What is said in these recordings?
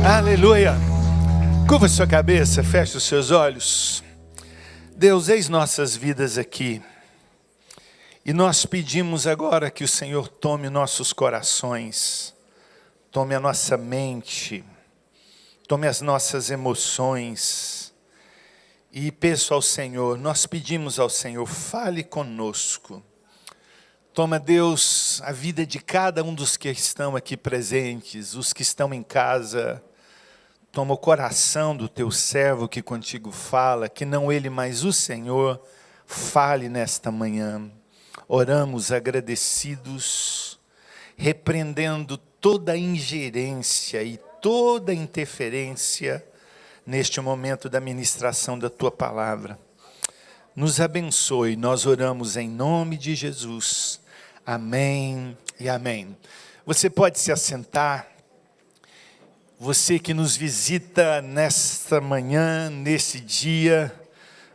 Aleluia. Curva sua cabeça, feche os seus olhos. Deus, eis nossas vidas aqui. E nós pedimos agora que o Senhor tome nossos corações, tome a nossa mente, tome as nossas emoções. E peço ao Senhor, nós pedimos ao Senhor, fale conosco. Toma, Deus, a vida de cada um dos que estão aqui presentes, os que estão em casa. Toma o coração do teu servo que contigo fala, que não ele, mas o Senhor, fale nesta manhã. Oramos agradecidos, repreendendo toda ingerência e toda interferência neste momento da ministração da tua palavra. Nos abençoe, nós oramos em nome de Jesus. Amém e amém. Você pode se assentar. Você que nos visita nesta manhã, nesse dia,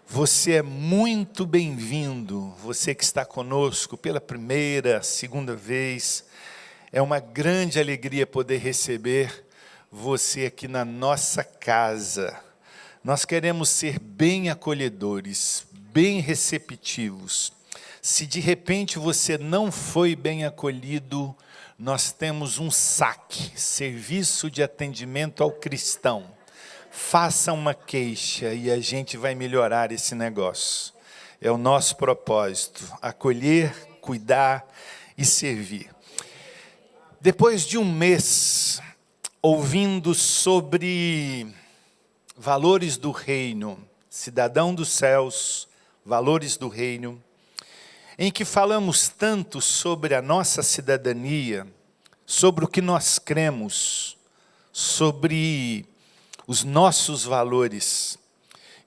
você é muito bem-vindo. Você que está conosco pela primeira, segunda vez, é uma grande alegria poder receber você aqui na nossa casa. Nós queremos ser bem acolhedores, bem receptivos. Se de repente você não foi bem acolhido, nós temos um SAC, Serviço de Atendimento ao Cristão. Faça uma queixa e a gente vai melhorar esse negócio. É o nosso propósito, acolher, cuidar e servir. Depois de um mês ouvindo sobre valores do reino, cidadão dos céus, valores do reino, em que falamos tanto sobre a nossa cidadania, sobre o que nós cremos, sobre os nossos valores,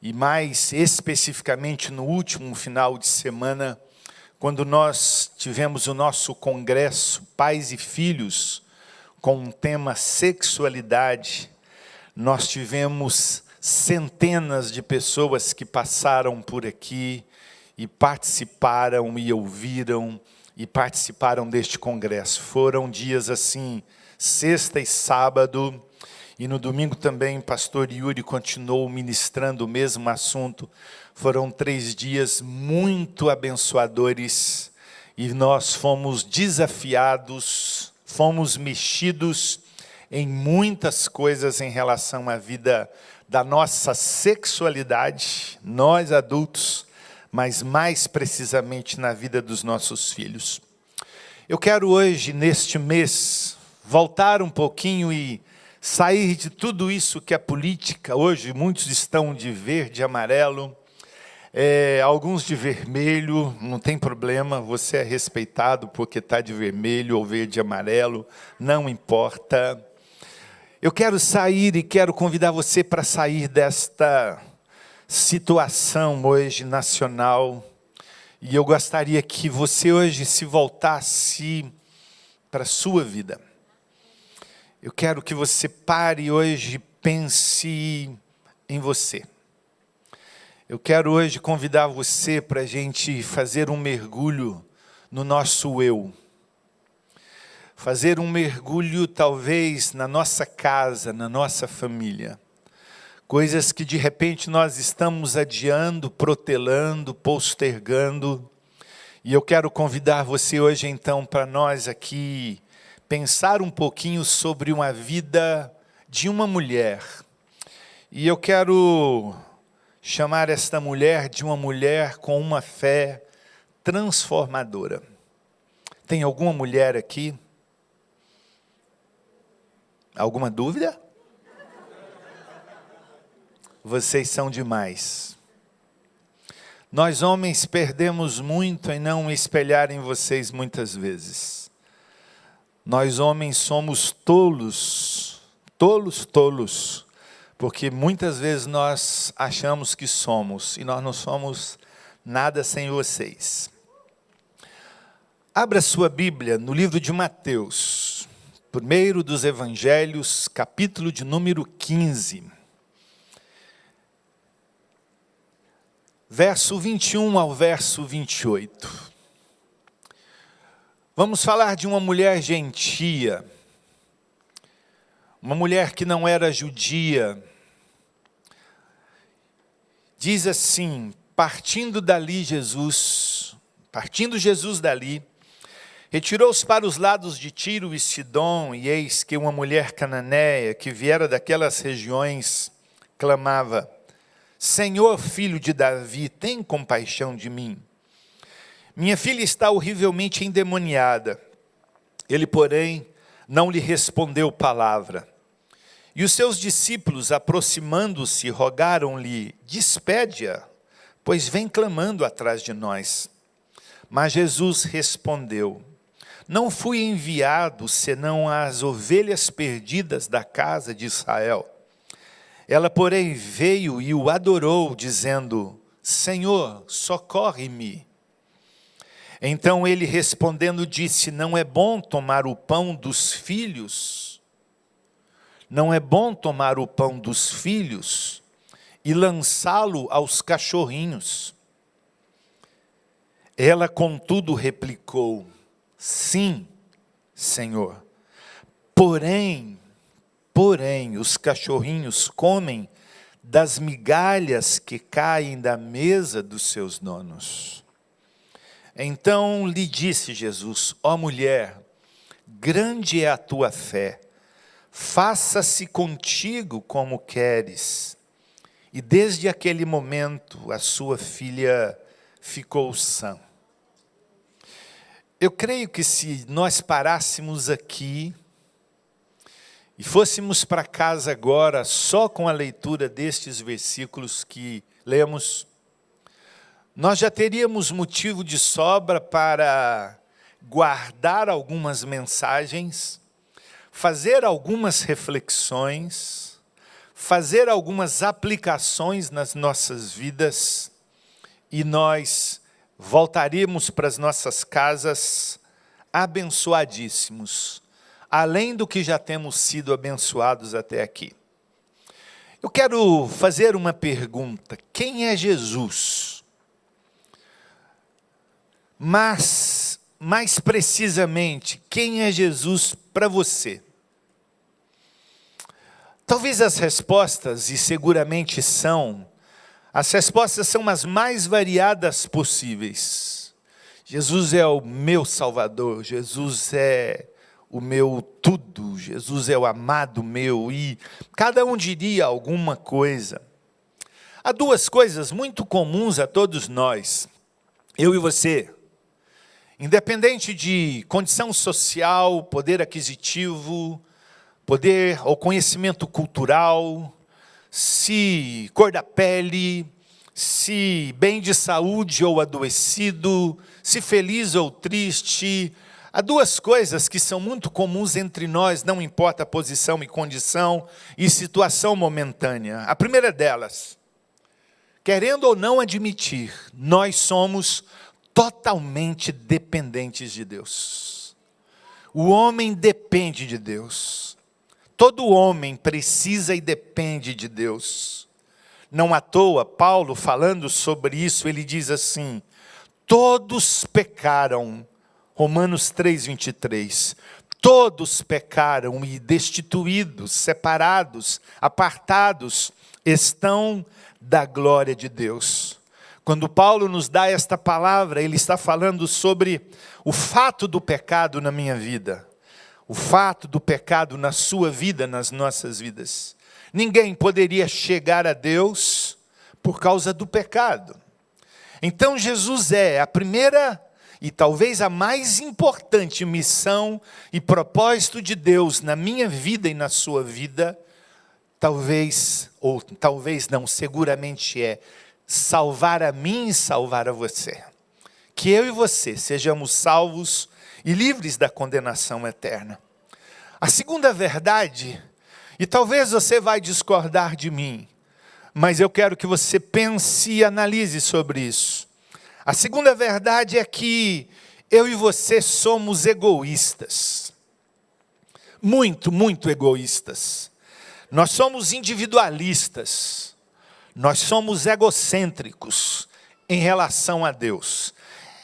e mais especificamente no último final de semana, quando nós tivemos o nosso congresso Pais e Filhos, com o tema sexualidade, nós tivemos centenas de pessoas que passaram por aqui, e participaram e ouviram e participaram deste congresso. Foram dias assim, sexta e sábado, e no domingo também pastor Yuri continuou ministrando o mesmo assunto. Foram 3 dias muito abençoadores e nós fomos desafiados, fomos mexidos em muitas coisas em relação à vida da nossa sexualidade, nós adultos, mas mais precisamente na vida dos nossos filhos. Eu quero hoje, neste mês, voltar um pouquinho e sair de tudo isso que é política. Hoje muitos estão de verde e amarelo, alguns de vermelho, não tem problema, você é respeitado porque está de vermelho ou verde e amarelo, não importa. Eu quero sair e quero convidar você para sair desta situação hoje nacional, e eu gostaria que você hoje se voltasse para a sua vida. Eu quero que você pare hoje e pense em você. Eu quero hoje convidar você para a gente fazer um mergulho no nosso eu. Fazer um mergulho talvez na nossa casa, na nossa família. Coisas que de repente nós estamos adiando, protelando, postergando. E eu quero convidar você hoje então para nós aqui pensar um pouquinho sobre uma vida de uma mulher. E eu quero chamar esta mulher de uma mulher com uma fé transformadora. Tem alguma mulher aqui? Alguma dúvida? Vocês são demais. Nós homens perdemos muito em não espelhar em vocês muitas vezes. Nós homens somos tolos, porque muitas vezes nós achamos que somos, e nós não somos nada sem vocês. Abra sua Bíblia no livro de Mateus, primeiro dos Evangelhos, capítulo de número 15. Verso 21 ao verso 28. Vamos falar de uma mulher gentia, uma mulher que não era judia. Diz assim, partindo Jesus dali, retirou-se para os lados de Tiro e Sidom, e eis que uma mulher cananeia, que viera daquelas regiões, clamava: Senhor, filho de Davi, tem compaixão de mim. Minha filha está horrivelmente endemoniada. Ele, porém, não lhe respondeu palavra. E os seus discípulos, aproximando-se, rogaram-lhe: despede-a, pois vem clamando atrás de nós. Mas Jesus respondeu: não fui enviado senão às ovelhas perdidas da casa de Israel. Ela, porém, veio e o adorou, dizendo: Senhor, socorre-me. Então ele respondendo disse: não é bom tomar o pão dos filhos, não é bom tomar o pão dos filhos e lançá-lo aos cachorrinhos. Ela, contudo, replicou: sim, Senhor. Porém, os cachorrinhos comem das migalhas que caem da mesa dos seus donos. Então lhe disse Jesus: ó mulher, grande é a tua fé, faça-se contigo como queres. E desde aquele momento a sua filha ficou sã. Eu creio que se nós parássemos aqui e fôssemos para casa agora só com a leitura destes versículos que lemos, nós já teríamos motivo de sobra para guardar algumas mensagens, fazer algumas reflexões, fazer algumas aplicações nas nossas vidas, e nós voltaríamos para as nossas casas abençoadíssimos, além do que já temos sido abençoados até aqui. Eu quero fazer uma pergunta: quem é Jesus? Mas, mais precisamente, quem é Jesus para você? Talvez as respostas, e seguramente são, as respostas são as mais variadas possíveis. Jesus é o meu Salvador, Jesus é o meu tudo, Jesus é o amado meu, e cada um diria alguma coisa. Há duas coisas muito comuns a todos nós, eu e você. Independente de condição social, poder aquisitivo, poder ou conhecimento cultural, se cor da pele, se bem de saúde ou adoecido, se feliz ou triste. Há duas coisas que são muito comuns entre nós, não importa a posição e condição e situação momentânea. A primeira delas, querendo ou não admitir, nós somos totalmente dependentes de Deus. O homem depende de Deus. Todo homem precisa e depende de Deus. Não à toa, Paulo, falando sobre isso, ele diz assim: todos pecaram, Romanos 3:23, todos pecaram e destituídos, separados, apartados, estão da glória de Deus. Quando Paulo nos dá esta palavra, ele está falando sobre o fato do pecado na minha vida, o fato do pecado na sua vida, nas nossas vidas. Ninguém poderia chegar a Deus por causa do pecado. Então Jesus é a primeira e talvez a mais importante missão e propósito de Deus na minha vida e na sua vida, talvez, ou talvez não, seguramente é salvar a mim e salvar a você. Que eu e você sejamos salvos e livres da condenação eterna. A segunda verdade, e talvez você vai discordar de mim, mas eu quero que você pense e analise sobre isso. A segunda verdade é que eu e você somos egoístas. Muito, muito egoístas. Nós somos individualistas. Nós somos egocêntricos em relação a Deus.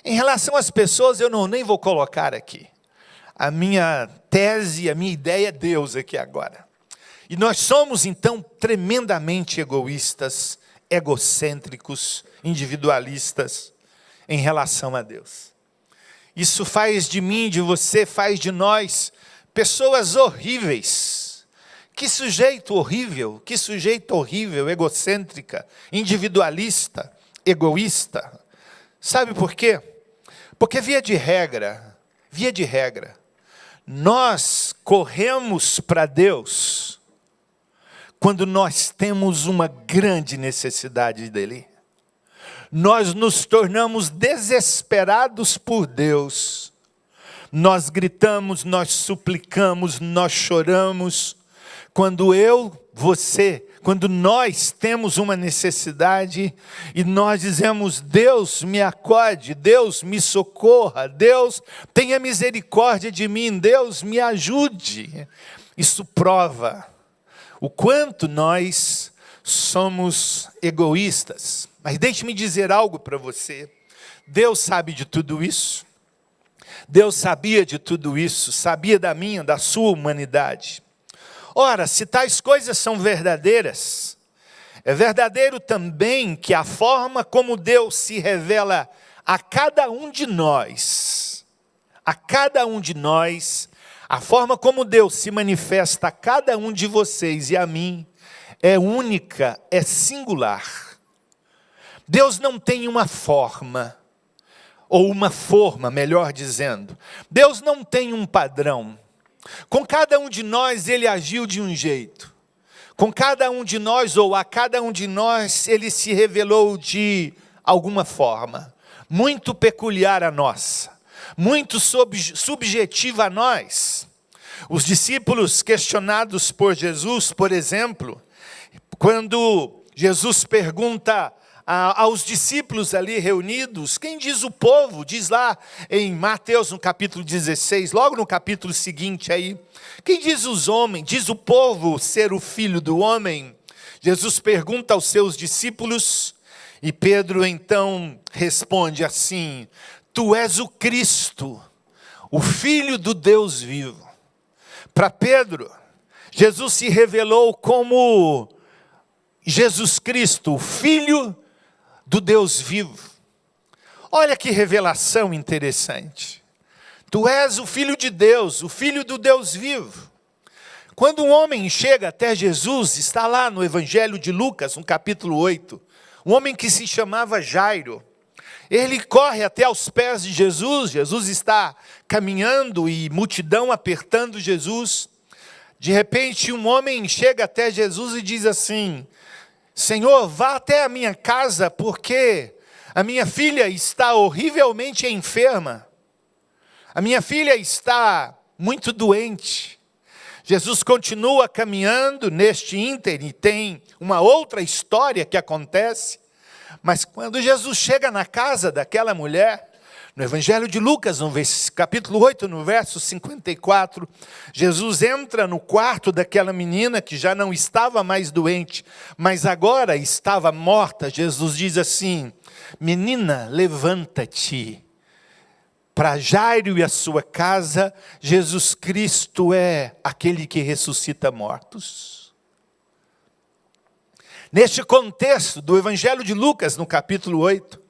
Em relação às pessoas, eu nem vou colocar aqui. A minha tese, a minha ideia é Deus aqui agora. E nós somos, então, tremendamente egoístas, egocêntricos, individualistas em relação a Deus. Isso faz de mim, de você, faz de nós pessoas horríveis. Que sujeito horrível, egocêntrica, individualista, egoísta. Sabe por quê? Porque via de regra, nós corremos para Deus quando nós temos uma grande necessidade dEle. Nós nos tornamos desesperados por Deus. Nós gritamos, nós suplicamos, nós choramos. Quando quando nós temos uma necessidade e nós dizemos, Deus me acode, Deus me socorra, Deus tenha misericórdia de mim, Deus me ajude. Isso prova o quanto nós somos egoístas. Mas deixe-me dizer algo para você. Deus sabe de tudo isso. Deus sabia de tudo isso, sabia da minha, da sua humanidade. Ora, se tais coisas são verdadeiras, é verdadeiro também que a forma como Deus se revela a cada um de nós, a forma como Deus se manifesta a cada um de vocês e a mim, é única, é singular. Deus não tem uma forma, ou uma forma, melhor dizendo. Deus não tem um padrão. Com cada um de nós, Ele agiu de um jeito. Com cada um de nós, ou a cada um de nós, Ele se revelou de alguma forma. Muito peculiar a nossa. Muito subjetiva a nós. Os discípulos questionados por Jesus, por exemplo, quando Jesus pergunta aos discípulos ali reunidos, quem diz o povo? Diz lá em Mateus, no capítulo 16, logo no capítulo seguinte aí, quem diz os homens, diz o povo ser o filho do homem? Jesus pergunta aos seus discípulos, e Pedro então responde assim, tu és o Cristo, o Filho do Deus vivo. Para Pedro, Jesus se revelou como Jesus Cristo, o Filho do Deus vivo. Olha que revelação interessante. Tu és o Filho de Deus, o Filho do Deus vivo. Quando um homem chega até Jesus, está lá no Evangelho de Lucas, no capítulo 8, um homem que se chamava Jairo. Ele corre até aos pés de Jesus, Jesus está caminhando e multidão apertando Jesus. De repente um homem chega até Jesus e diz assim, Senhor, vá até a minha casa, porque a minha filha está horrivelmente enferma. A minha filha está muito doente. Jesus continua caminhando neste ínterim, tem uma outra história que acontece. Mas quando Jesus chega na casa daquela mulher, no Evangelho de Lucas, no capítulo 8, no verso 54, Jesus entra no quarto daquela menina que já não estava mais doente, mas agora estava morta. Jesus diz assim, menina, levanta-te. Para Jairo e a sua casa, Jesus Cristo é aquele que ressuscita mortos. Neste contexto do Evangelho de Lucas, no capítulo 8,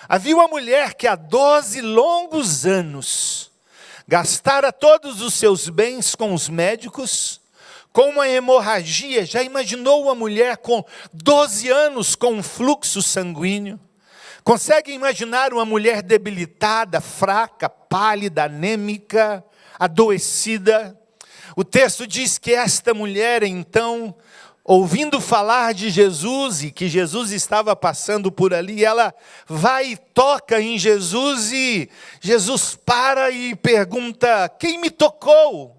havia uma mulher que há 12 longos anos gastara todos os seus bens com os médicos, com uma hemorragia. Já imaginou uma mulher com 12 anos com um fluxo sanguíneo? Consegue imaginar uma mulher debilitada, fraca, pálida, anêmica, adoecida? O texto diz que esta mulher, então, ouvindo falar de Jesus e que Jesus estava passando por ali, ela vai e toca em Jesus e Jesus para e pergunta, quem me tocou?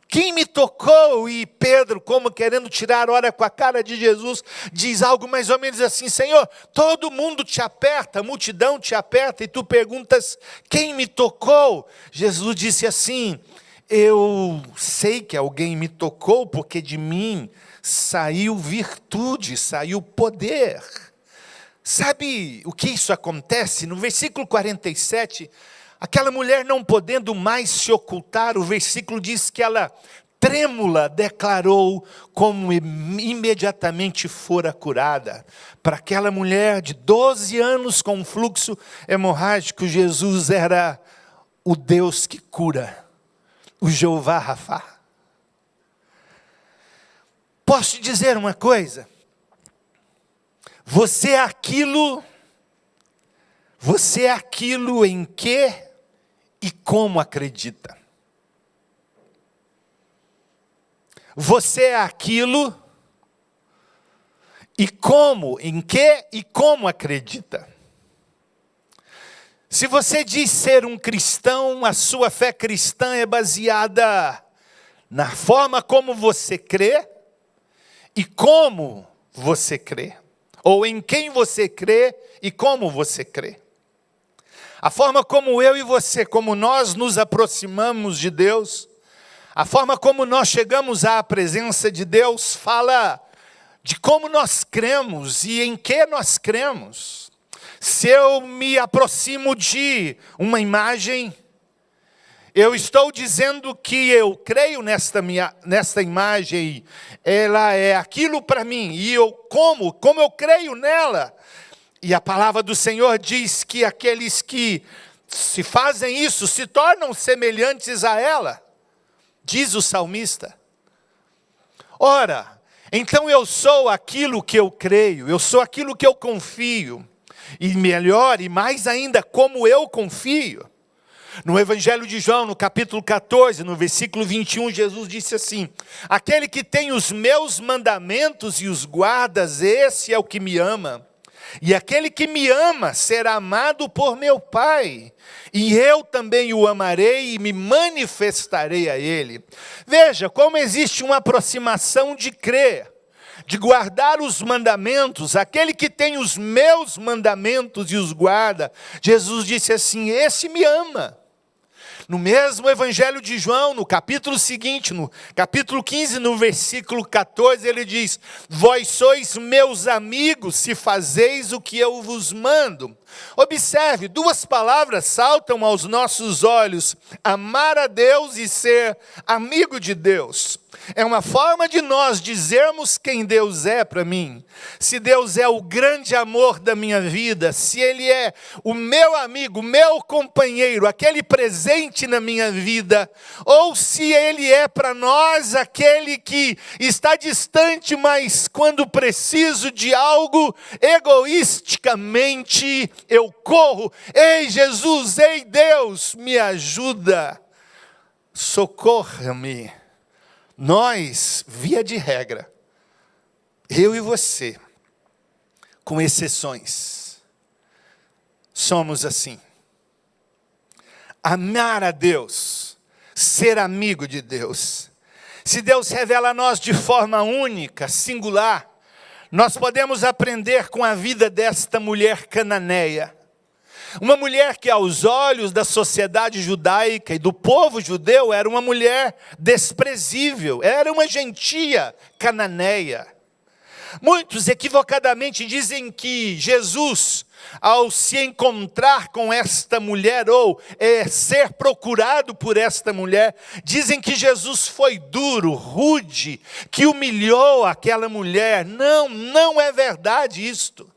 Quem me tocou? E Pedro, como querendo tirar hora com a cara de Jesus, diz algo mais ou menos assim, Senhor, todo mundo te aperta, a multidão te aperta e tu perguntas, quem me tocou? Jesus disse assim, eu sei que alguém me tocou porque de mim saiu virtude, saiu poder. Sabe o que isso acontece? No versículo 47, aquela mulher não podendo mais se ocultar, o versículo diz que ela trêmula, declarou como imediatamente fora curada. Para aquela mulher de 12 anos com fluxo hemorrágico, Jesus era o Deus que cura, o Jeová Rafá. Posso te dizer uma coisa? Você é aquilo em que e como acredita. Você é aquilo e como, em que e como acredita. Se você diz ser um cristão, a sua fé cristã é baseada na forma como você crê e como você crê. Ou em quem você crê e como você crê. A forma como eu e você, como nós nos aproximamos de Deus, a forma como nós chegamos à presença de Deus, fala de como nós cremos e em que nós cremos. Se eu me aproximo de uma imagem, eu estou dizendo que eu creio nesta imagem, ela é aquilo para mim, e como eu creio nela. E a palavra do Senhor diz que aqueles que se fazem isso, se tornam semelhantes a ela, diz o salmista. Ora, então eu sou aquilo que eu creio, eu sou aquilo que eu confio, e melhor, e mais ainda, como eu confio. No Evangelho de João, no capítulo 14, no versículo 21, Jesus disse assim: aquele que tem os meus mandamentos e os guardas, esse é o que me ama. E aquele que me ama será amado por meu Pai, e eu também o amarei e me manifestarei a ele. Veja como existe uma aproximação de crer, de guardar os mandamentos. Aquele que tem os meus mandamentos e os guarda, Jesus disse assim, esse me ama. No mesmo Evangelho de João, no capítulo seguinte, no capítulo 15, no versículo 14, ele diz: vós sois meus amigos, se fazeis o que eu vos mando. Observe, duas palavras saltam aos nossos olhos: amar a Deus e ser amigo de Deus. É uma forma de nós dizermos quem Deus é para mim. Se Deus é o grande amor da minha vida, se Ele é o meu amigo, o meu companheiro, aquele presente na minha vida, ou se Ele é para nós aquele que está distante, mas quando preciso de algo, egoisticamente eu corro. Ei Jesus, ei Deus, me ajuda, socorra-me. Nós, via de regra, eu e você, com exceções, somos assim. Amar a Deus, ser amigo de Deus. Se Deus revela a nós de forma única, singular, nós podemos aprender com a vida desta mulher cananeia. Uma mulher que aos olhos da sociedade judaica e do povo judeu era uma mulher desprezível, era uma gentia cananeia. Muitos equivocadamente dizem que Jesus, ao se encontrar com esta mulher, ou ser procurado por esta mulher, dizem que Jesus foi duro, rude, que humilhou aquela mulher. Não, não é verdade isto.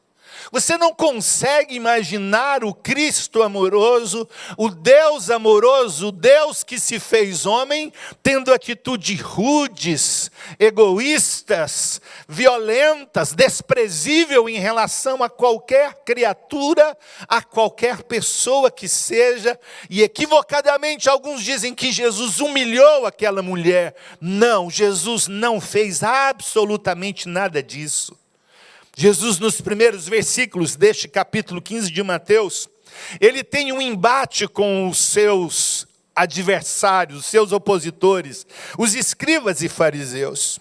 Você não consegue imaginar o Cristo amoroso, o Deus amoroso, o Deus que se fez homem, tendo atitudes rudes, egoístas, violentas, desprezível em relação a qualquer criatura, a qualquer pessoa que seja. E equivocadamente alguns dizem que Jesus humilhou aquela mulher. Não, Jesus não fez absolutamente nada disso. Jesus, nos primeiros versículos deste capítulo 15 de Mateus, ele tem um embate com os seus adversários, os seus opositores, os escribas e fariseus.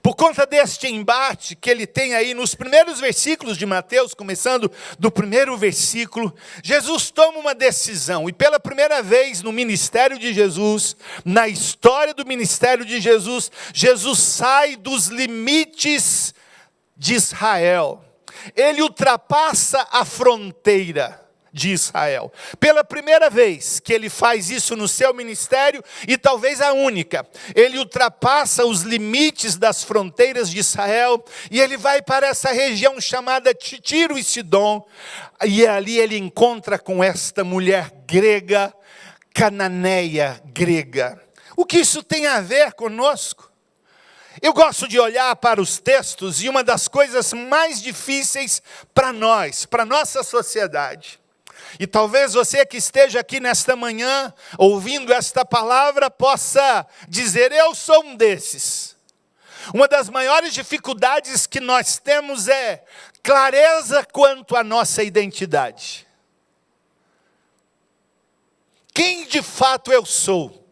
Por conta deste embate que ele tem aí nos primeiros versículos de Mateus, começando do primeiro versículo, Jesus toma uma decisão. E pela primeira vez no ministério de Jesus, na história do ministério de Jesus, Jesus sai dos limites de Israel. Ele ultrapassa a fronteira. de Israel. Pela primeira vez que ele faz isso no seu ministério, e talvez a única, ele ultrapassa os limites das fronteiras de Israel, e ele vai para essa região chamada Tiro e Sidom, e ali ele encontra com esta mulher grega, cananeia grega. O que isso tem a ver conosco? Eu gosto de olhar para os textos, e uma das coisas mais difíceis para nós, para a nossa sociedade, e talvez você que esteja aqui nesta manhã, ouvindo esta palavra, possa dizer, eu sou um desses. Uma das maiores dificuldades que nós temos é clareza quanto à nossa identidade. Quem de fato eu sou?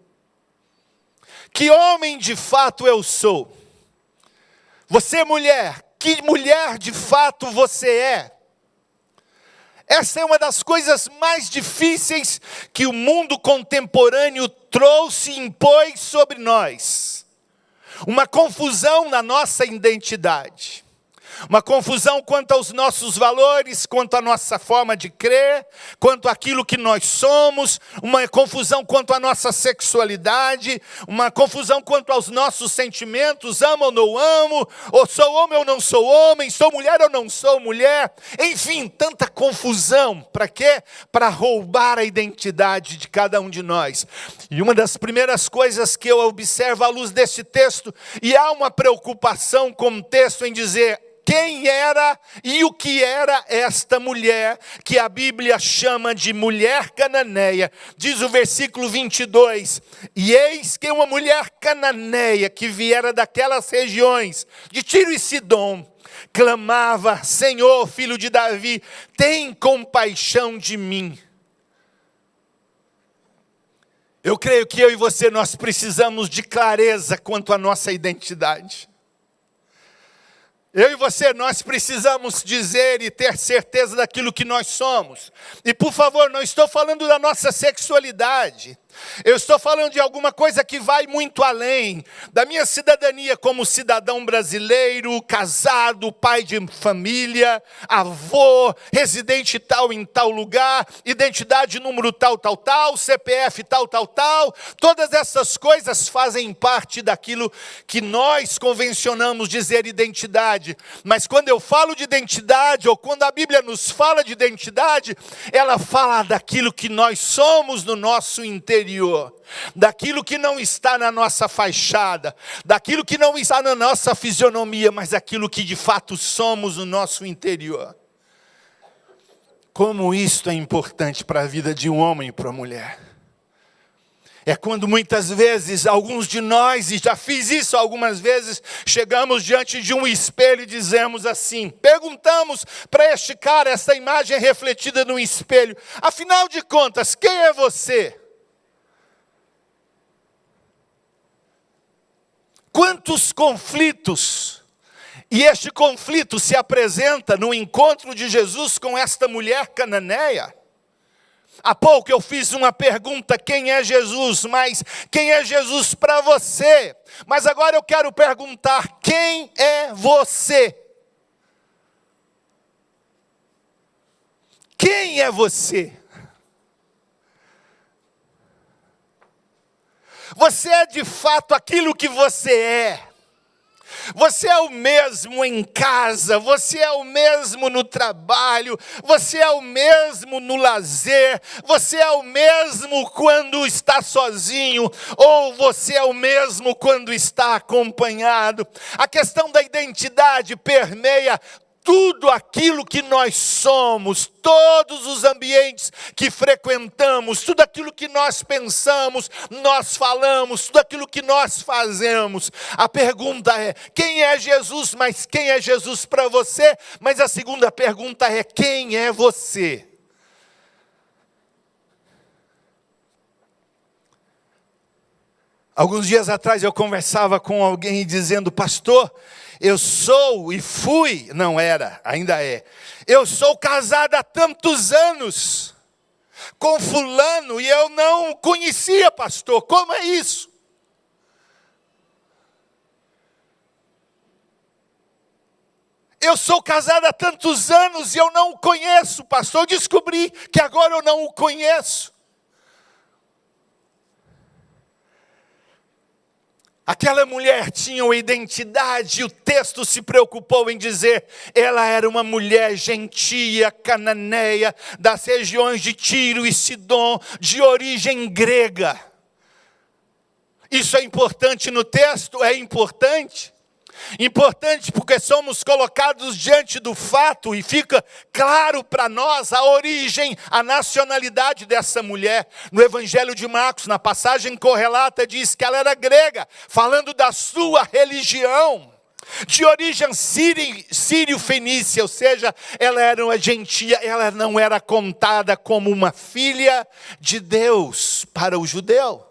Que homem de fato eu sou? Você mulher, que mulher de fato você é? Essa é uma das coisas mais difíceis que o mundo contemporâneo trouxe e impôs sobre nós. Uma confusão na nossa identidade. Uma confusão quanto aos nossos valores, quanto à nossa forma de crer, quanto àquilo que nós somos, uma confusão quanto à nossa sexualidade, uma confusão quanto aos nossos sentimentos, amo ou não amo, ou sou homem ou não sou homem, sou mulher ou não sou mulher, enfim, tanta confusão, para quê? Para roubar a identidade de cada um de nós. E uma das primeiras coisas que eu observo à luz desse texto, e há uma preocupação com o texto em dizer, quem era e o que era esta mulher, que a Bíblia chama de mulher cananeia. Diz o versículo 22, e eis que uma mulher cananeia, que viera daquelas regiões, de Tiro e Sidom, clamava, Senhor, filho de Davi, tem compaixão de mim. Eu creio que eu e você, nós precisamos de clareza quanto à nossa identidade. Eu e você, nós precisamos dizer e ter certeza daquilo que nós somos. E por favor, não estou falando da nossa sexualidade. Eu estou falando de alguma coisa que vai muito além da minha cidadania como cidadão brasileiro, casado, pai de família, avô, residente tal em tal lugar, identidade número tal, tal, tal, CPF tal, tal, tal. Todas essas coisas fazem parte daquilo que nós convencionamos dizer identidade. Mas quando eu falo de identidade, ou quando a Bíblia nos fala de identidade, ela fala daquilo que nós somos no nosso interior. Daquilo que não está na nossa fachada, daquilo que não está na nossa fisionomia, mas daquilo que de fato somos no nosso interior. Como isto é importante para a vida de um homem e para uma mulher. É quando muitas vezes, alguns de nós, e já fiz isso algumas vezes, chegamos diante de um espelho e dizemos assim, perguntamos para este cara, essa imagem é refletida no espelho, afinal de contas, quem é você? Quantos conflitos, e este conflito se apresenta no encontro de Jesus com esta mulher cananeia. Há pouco eu fiz uma pergunta, quem é Jesus? Mas quem é Jesus para você? Mas agora eu quero perguntar, quem é você? Quem é você? Você é de fato aquilo que você é. Você é o mesmo em casa, você é o mesmo no trabalho, você é o mesmo no lazer, você é o mesmo quando está sozinho, ou você é o mesmo quando está acompanhado. A questão da identidade permeia tudo aquilo que nós somos, todos os ambientes que frequentamos, tudo aquilo que nós pensamos, nós falamos, tudo aquilo que nós fazemos. A pergunta é, quem é Jesus? Mas quem é Jesus para você? Mas a segunda pergunta é, quem é você? Alguns dias atrás eu conversava com alguém dizendo, pastor, eu sou e fui, não era, ainda é. Eu sou casada há tantos anos com fulano e eu não conhecia, pastor. Como é isso? Eu sou casado há tantos anos e eu não o conheço, pastor. Eu descobri que agora eu não o conheço. Aquela mulher tinha uma identidade, e o texto se preocupou em dizer, ela era uma mulher gentia, cananeia, das regiões de Tiro e Sidom, de origem grega. Isso é importante no texto? É importante. Importante porque somos colocados diante do fato e fica claro para nós a origem, a nacionalidade dessa mulher. No Evangelho de Marcos, na passagem correlata, diz que ela era grega, falando da sua religião, de origem sírio-fenícia, ou seja, ela era uma gentia, ela não era contada como uma filha de Deus para o judeu.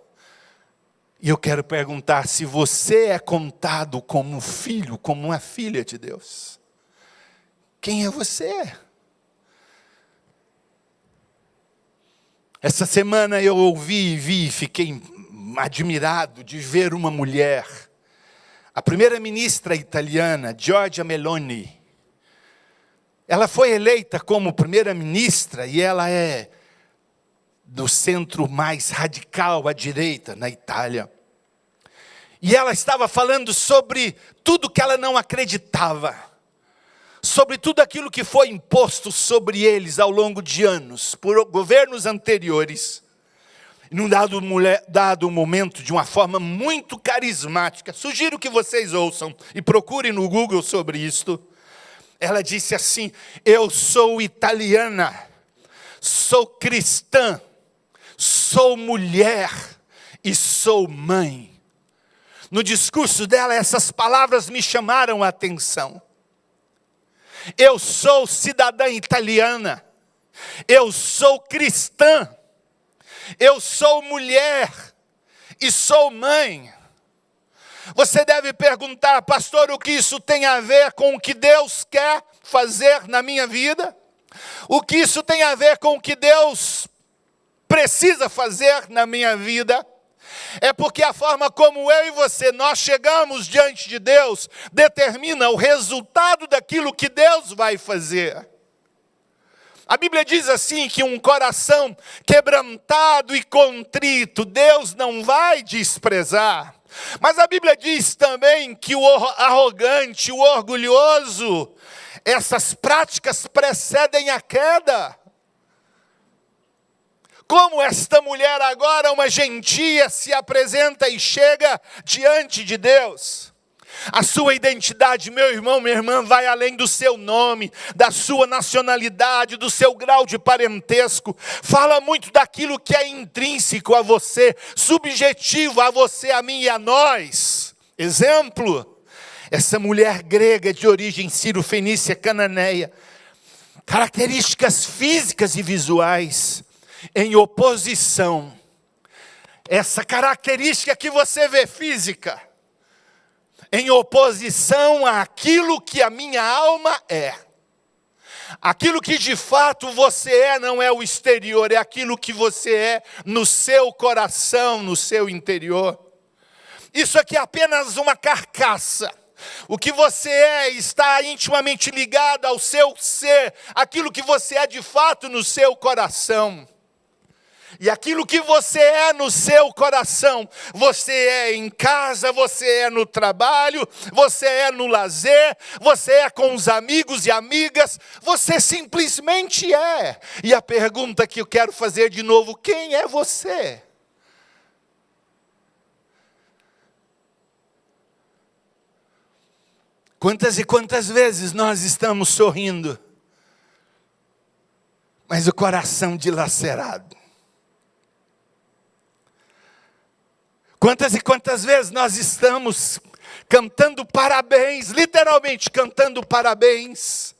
E eu quero perguntar se você é contado como um filho, como uma filha de Deus. Quem é você? Essa semana eu ouvi e vi, fiquei admirado de ver uma mulher, a primeira-ministra italiana, Giorgia Meloni. Ela foi eleita como primeira-ministra e ela é do centro mais radical à direita na Itália. E ela estava falando sobre tudo que ela não acreditava, sobre tudo aquilo que foi imposto sobre eles ao longo de anos, por governos anteriores. Num dado momento, de uma forma muito carismática, sugiro que vocês ouçam e procurem no Google sobre isto. Ela disse assim, eu sou italiana, sou cristã, sou mulher e sou mãe. No discurso dela, essas palavras me chamaram a atenção. Eu sou cidadã italiana, eu sou cristã, eu sou mulher e sou mãe. Você deve perguntar, pastor, o que isso tem a ver com o que Deus quer fazer na minha vida? O que isso tem a ver com o que Deus precisa fazer na minha vida? É porque a forma como eu e você, nós chegamos diante de Deus, determina o resultado daquilo que Deus vai fazer. A Bíblia diz assim, que um coração quebrantado e contrito, Deus não vai desprezar. Mas a Bíblia diz também que o arrogante, o orgulhoso, essas práticas precedem a queda. Como esta mulher agora, uma gentia, se apresenta e chega diante de Deus. A sua identidade, meu irmão, minha irmã, vai além do seu nome, da sua nacionalidade, do seu grau de parentesco. Fala muito daquilo que é intrínseco a você, subjetivo a você, a mim e a nós. Exemplo, essa mulher grega de origem sírio-fenícia, cananeia, características físicas e visuais, em oposição, essa característica que você vê física, em oposição àquilo que a minha alma é. Aquilo que de fato você é não é o exterior, é aquilo que você é no seu coração, no seu interior. Isso aqui é apenas uma carcaça. O que você é está intimamente ligado ao seu ser, aquilo que você é de fato no seu coração. E aquilo que você é no seu coração, você é em casa, você é no trabalho, você é no lazer, você é com os amigos e amigas, você simplesmente é. E a pergunta que eu quero fazer de novo, quem é você? Quantas e quantas vezes nós estamos sorrindo, mas o coração dilacerado? Quantas e quantas vezes nós estamos cantando parabéns, literalmente cantando parabéns,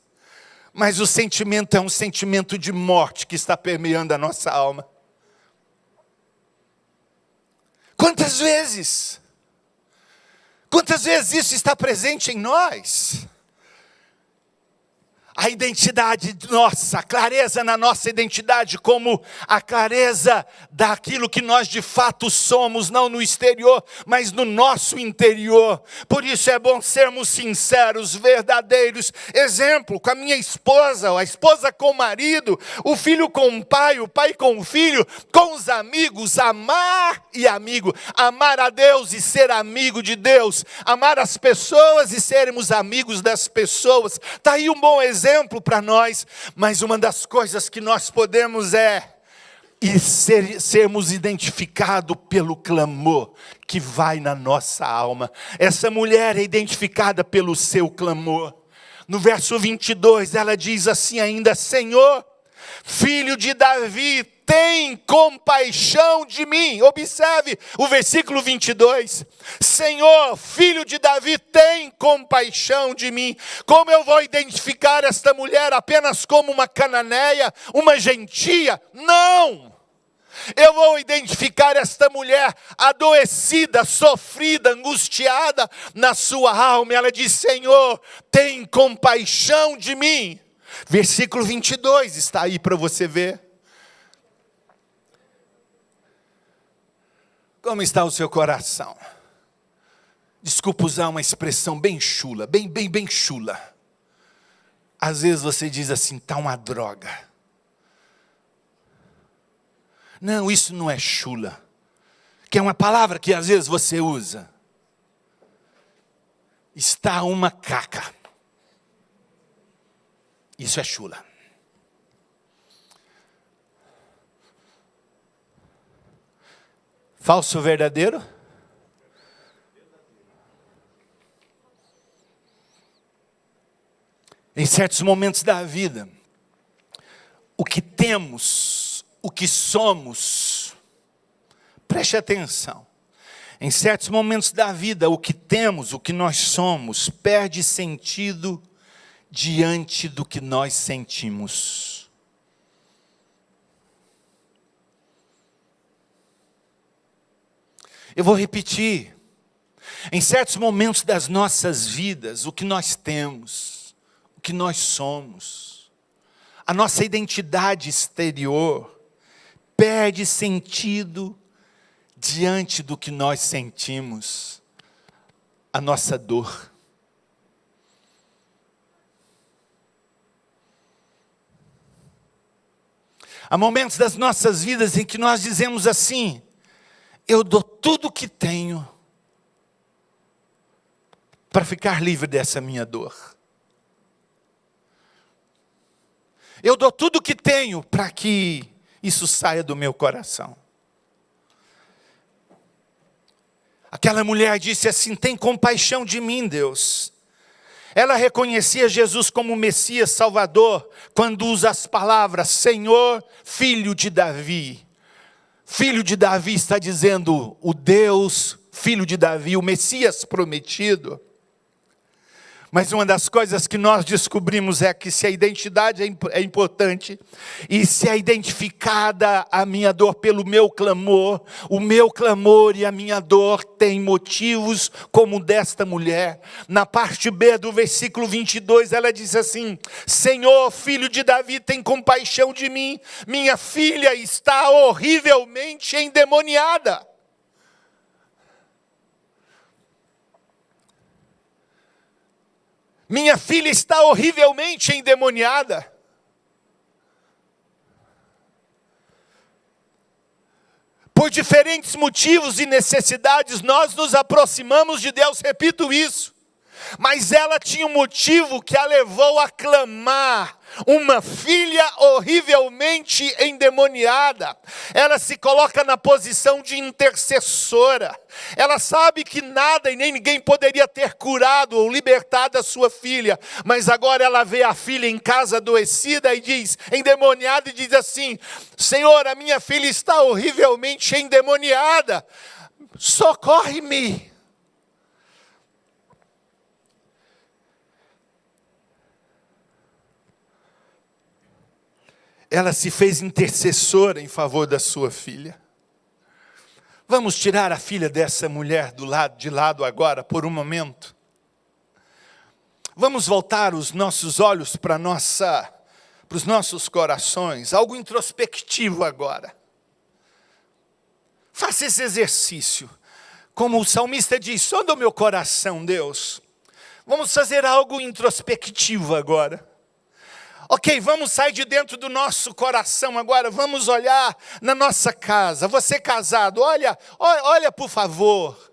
mas o sentimento é um sentimento de morte que está permeando a nossa alma. Quantas vezes? Quantas vezes isso está presente em nós? a identidade nossa, a clareza na nossa identidade, como a clareza daquilo que nós de fato somos, não no exterior, mas no nosso interior. Por isso é bom sermos sinceros, verdadeiros. Exemplo, com a minha esposa, a esposa com o marido, o filho com o pai com o filho, com os amigos, amar e amigo, amar a Deus e ser amigo de Deus, amar as pessoas e sermos amigos das pessoas. Está aí um bom exemplo para nós, mas uma das coisas que nós podemos sermos identificados pelo clamor que vai na nossa alma. Essa mulher é identificada pelo seu clamor. No verso 22, ela diz assim ainda: Senhor, filho de Davi, tem compaixão de mim. Observe o versículo 22. Senhor, filho de Davi, tem compaixão de mim. Como eu vou identificar esta mulher apenas como uma cananeia, uma gentia? Não! Eu vou identificar esta mulher adoecida, sofrida, angustiada na sua alma. Ela diz: Senhor, tem compaixão de mim. Versículo 22 está aí para você ver. Como está o seu coração? Desculpa usar uma expressão bem chula, bem chula. Às vezes você diz assim: está uma droga. Não, isso não é chula. Que é uma palavra que às vezes você usa. Está uma caca. Isso é chula. Falso ou verdadeiro? Em certos momentos da vida, o que temos, o que somos, preste atenção. Em certos momentos da vida, o que temos, o que nós somos, perde sentido diante do que nós sentimos. Eu vou repetir. Em certos momentos das nossas vidas, o que nós temos, o que nós somos, a nossa identidade exterior, perde sentido diante do que nós sentimos, a nossa dor. Há momentos das nossas vidas em que nós dizemos assim: eu dou tudo o que tenho para ficar livre dessa minha dor. Eu dou tudo o que tenho para que isso saia do meu coração. Aquela mulher disse assim: tem compaixão de mim, Deus. Ela reconhecia Jesus como Messias Salvador, quando usa as palavras: Senhor, filho de Davi. Filho de Davi está dizendo o Deus, filho de Davi, o Messias prometido. Mas uma das coisas que nós descobrimos é que se a identidade é importante, e se é identificada a minha dor pelo meu clamor, o meu clamor e a minha dor têm motivos como o desta mulher. Na parte B do versículo 22, ela diz assim: Senhor, filho de Davi, tem compaixão de mim, minha filha está horrivelmente endemoniada. Minha filha está horrivelmente endemoniada. Por diferentes motivos e necessidades, nós nos aproximamos de Deus, repito isso. Mas ela tinha um motivo que a levou a clamar. Uma filha horrivelmente endemoniada. Ela se coloca na posição de intercessora. Ela sabe que nada e nem ninguém poderia ter curado ou libertado a sua filha. Mas agora ela vê a filha em casa adoecida e diz, endemoniada, e diz assim: Senhor, a minha filha está horrivelmente endemoniada. Socorre-me. Ela se fez intercessora em favor da sua filha. Vamos tirar a filha dessa mulher de lado agora por um momento. Vamos voltar os nossos olhos para os nossos corações, algo introspectivo agora. Faça esse exercício. Como o salmista diz, sonda o meu coração, Deus. Vamos fazer algo introspectivo agora. Ok, vamos sair de dentro do nosso coração agora, vamos olhar na nossa casa. Você casado, olha por favor.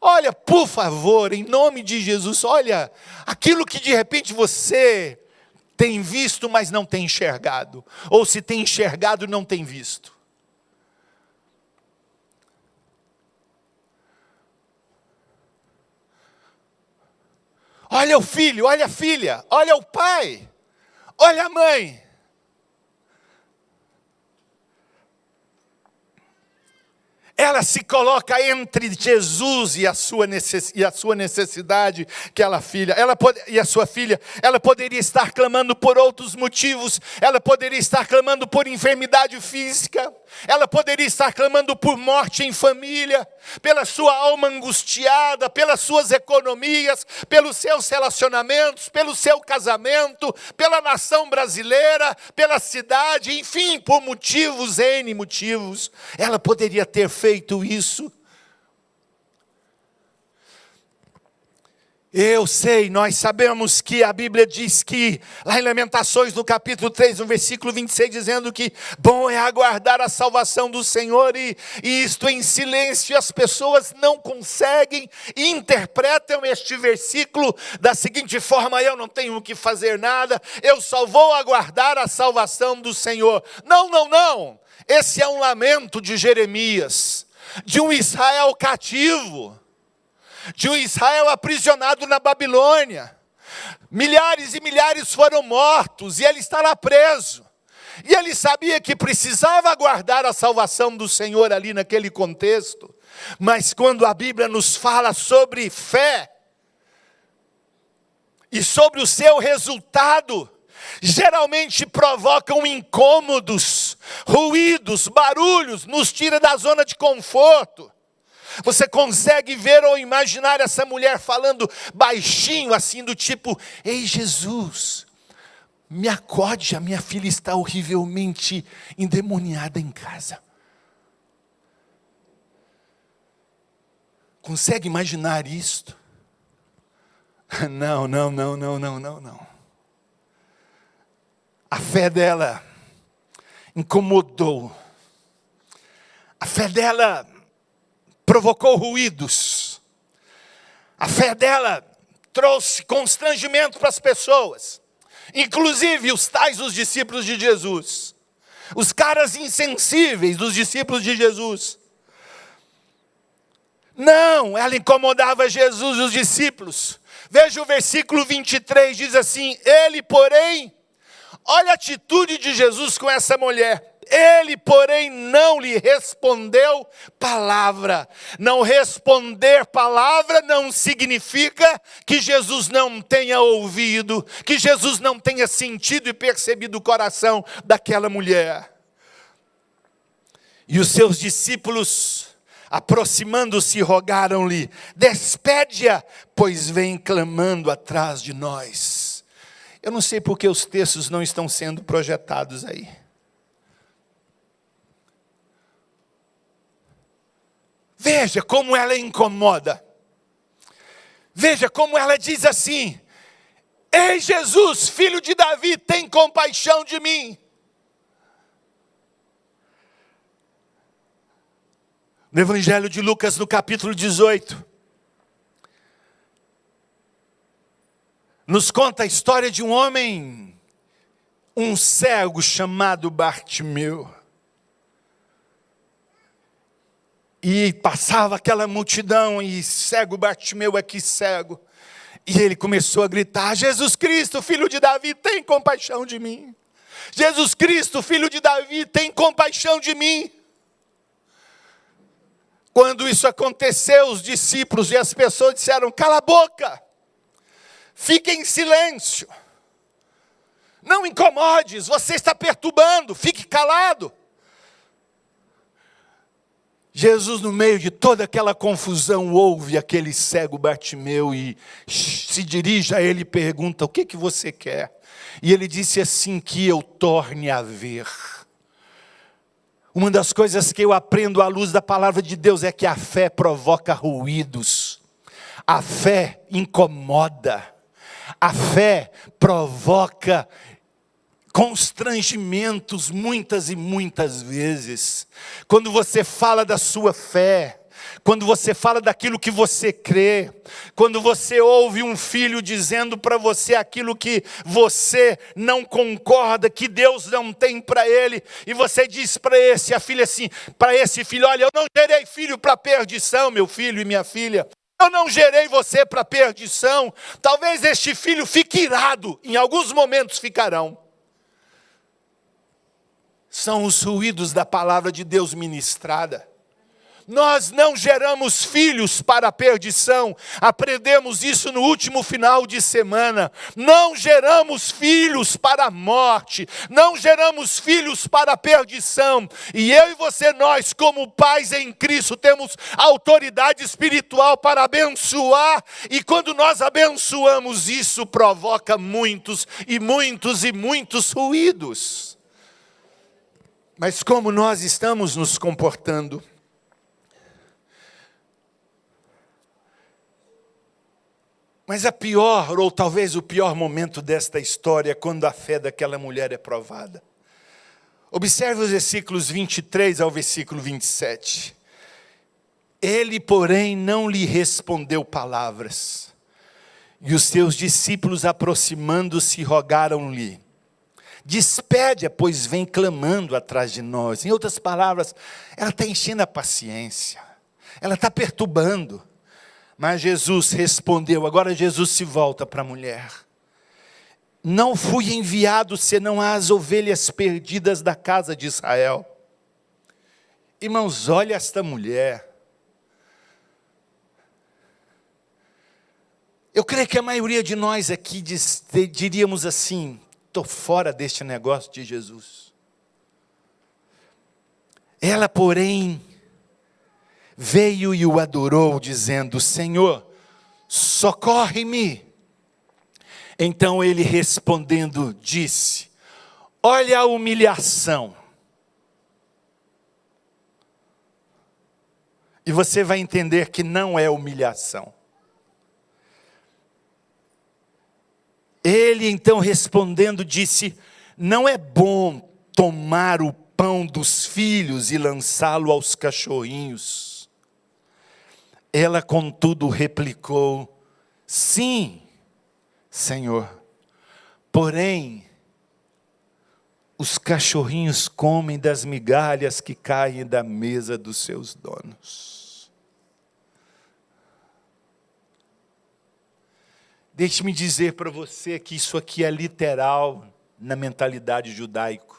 Olha, por favor, em nome de Jesus, olha aquilo que de repente você tem visto, mas não tem enxergado. Ou se tem enxergado, não tem visto. Olha o filho, olha a filha, olha o pai, olha a mãe. Ela se coloca entre Jesus e a sua necessidade, aquela filha. E a sua filha, ela poderia estar clamando por outros motivos. Ela poderia estar clamando por enfermidade física. Ela poderia estar clamando por morte em família, pela sua alma angustiada, pelas suas economias, pelos seus relacionamentos, pelo seu casamento, pela nação brasileira, pela cidade, enfim, por motivos, N motivos. Ela poderia ter feito isso. Eu sei, nós sabemos que a Bíblia diz que, lá em Lamentações, no capítulo 3, no versículo 26, dizendo que bom é aguardar a salvação do Senhor, e isto em silêncio. As pessoas não conseguem e interpretam este versículo da seguinte forma: eu não tenho que fazer nada, eu só vou aguardar a salvação do Senhor. Não, não, não. Esse é um lamento de Jeremias, de um Israel cativo, de um Israel aprisionado na Babilônia. Milhares e milhares foram mortos e ele está lá preso. E ele sabia que precisava aguardar a salvação do Senhor ali naquele contexto. Mas quando a Bíblia nos fala sobre fé e sobre o seu resultado, geralmente provocam incômodos, ruídos, barulhos, nos tira da zona de conforto. Você consegue ver ou imaginar essa mulher falando baixinho, assim do tipo: ei Jesus, me acode, a minha filha está horrivelmente endemoniada em casa. Consegue imaginar isto? Não. A fé dela incomodou. A fé dela provocou ruídos. A fé dela trouxe constrangimento para as pessoas, inclusive os discípulos de Jesus, os caras insensíveis dos discípulos de Jesus. Não, ela incomodava Jesus e os discípulos. Veja o versículo 23, diz assim: ele, porém, olha a atitude de Jesus com essa mulher. Ele, porém, não lhe respondeu palavra. Não responder palavra não significa que Jesus não tenha ouvido, que Jesus não tenha sentido e percebido o coração daquela mulher. E os seus discípulos, aproximando-se, rogaram-lhe: despede-a, pois vem clamando atrás de nós. Eu não sei porque os textos não estão sendo projetados aí. Veja como ela incomoda. Veja como ela diz assim: ei Jesus, filho de Davi, tem compaixão de mim. No Evangelho de Lucas, no capítulo 18, nos conta a história de um homem, um cego chamado Bartimeu. E passava aquela multidão, e cego Bartimeu aqui cego. E ele começou a gritar: Jesus Cristo, filho de Davi, tem compaixão de mim. Jesus Cristo, filho de Davi, tem compaixão de mim. Quando isso aconteceu, os discípulos e as pessoas disseram: cala a boca, fique em silêncio. Não incomodes, você está perturbando, fique calado. Jesus, no meio de toda aquela confusão, ouve aquele cego Bartimeu e se dirige a ele e pergunta: o que você quer? E ele disse assim: que eu torne a ver. Uma das coisas que eu aprendo à luz da palavra de Deus é que a fé provoca ruídos. A fé incomoda. A fé provoca constrangimentos muitas e muitas vezes. Quando você fala da sua fé, quando você fala daquilo que você crê, quando você ouve um filho dizendo para você aquilo que você não concorda, que Deus não tem para ele, e você diz para esse filho: olha, eu não gerei filho para perdição, meu filho e minha filha. Eu não gerei você para perdição. Talvez este filho fique irado, em alguns momentos ficarão. São os ruídos da palavra de Deus ministrada. Nós não geramos filhos para a perdição. Aprendemos isso no último final de semana. Não geramos filhos para a morte. Não geramos filhos para a perdição. E eu e você, nós como pais em Cristo, temos autoridade espiritual para abençoar. E quando nós abençoamos, isso provoca muitos e muitos e muitos ruídos. Mas como nós estamos nos comportando? Mas a pior, ou talvez o pior momento desta história é quando a fé daquela mulher é provada. Observe os versículos 23 ao versículo 27. Ele, porém, não lhe respondeu palavras. E os seus discípulos, aproximando-se, rogaram-lhe: despede-a, pois vem clamando atrás de nós. Em outras palavras, ela está enchendo a paciência. Ela está perturbando. Mas Jesus respondeu. Agora Jesus se volta para a mulher: não fui enviado senão às ovelhas perdidas da casa de Israel. Irmãos, olha esta mulher. Eu creio que a maioria de nós aqui diríamos assim: estou fora deste negócio de Jesus. Ela, porém, veio e o adorou, dizendo: Senhor, socorre-me. Então ele respondendo disse: olha a humilhação. E você vai entender que não é humilhação. Ele então respondendo disse: não é bom tomar o pão dos filhos e lançá-lo aos cachorrinhos. Ela, contudo, replicou: sim, Senhor, porém, os cachorrinhos comem das migalhas que caem da mesa dos seus donos. Deixe-me dizer para você que isso aqui é literal na mentalidade judaica.